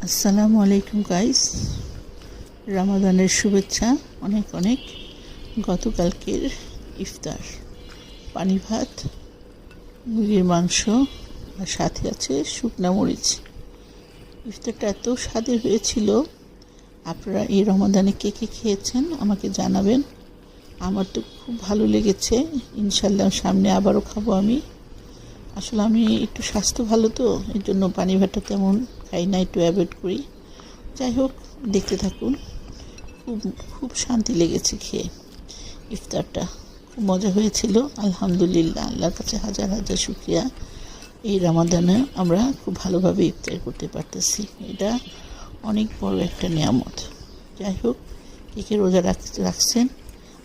আসসালামু আলাইকুম গাইস, রামাদানের শুভেচ্ছা অনেক অনেক। গতকালকের ইফতার পানি ভাত, মুরগির মাংস আর সাথে আছে শুকনা মরিচ। ইফতারটা এত স্বাদের হয়েছিল। আপনারা এই রমাদানে কে কে খেয়েছেন আমাকে জানাবেন। আমার তো খুব ভালো লেগেছে। ইনশাল্লাহ সামনে আবারও খাবো আমি। আসলে আমি একটু স্বাস্থ্য ভালো তো, এর জন্য পানি ভাতটা তেমন খাই না, একটু অ্যাভয়েড করি। যাই হোক, দেখতে থাকুন। খুব খুব শান্তি লেগেছে খেয়ে। ইফতারটা খুব মজা হয়েছিল। আলহামদুলিল্লাহ, আল্লাহর কাছে হাজার হাজার শুকরিয়া। এই রমাদানে আমরা খুব ভালোভাবে ইফতার করতে পারতেছি। এটা অনেক বড় একটা নিয়ামত। যাই হোক, কে কে রোজা রাখছেন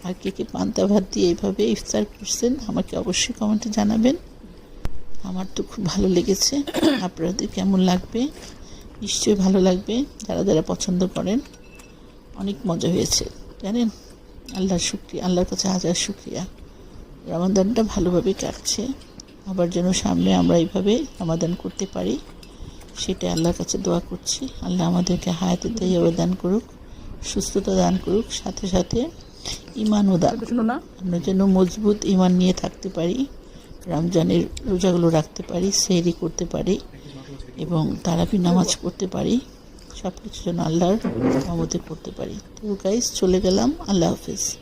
আর কে কে পান্তা ভাত দিয়ে এইভাবে ইফতার করছেন আমাকে অবশ্যই কমেন্টে জানাবেন। আমার তো খুব ভালো লেগেছে। আপনাদের কেমন লাগবে? নিশ্চয়ই ভালো লাগবে। যারা যারা পছন্দ করেন, অনেক মজা হয়েছে জানেন। আল্লাহর শুকরিয়া, আল্লাহর কাছে হাজার শুকরিয়া। রমাদানটা ভালোভাবে কাটছে। আবার যেন সামনে আমরা এইভাবে রমাদান করতে পারি, সেটা আল্লাহর কাছে দোয়া করছি। আল্লাহ আমাদেরকে হায়াতে তাইয়্যিবা দান করুক, সুস্থতা দান করুক, সাথে সাথে ঈমানও দান করুক। আমরা যেন মজবুত ঈমান নিয়ে থাকতে পারি, রমজানের রোজাগুলো রাখতে পারি, সেহরি করতে পারি এবং তারাবি নামাজ পড়তে পারি। সব কিছু যেন আল্লাহর রহমতে করতে পারি। তো গাইস, চলে গেলাম। আল্লাহ হাফেজ।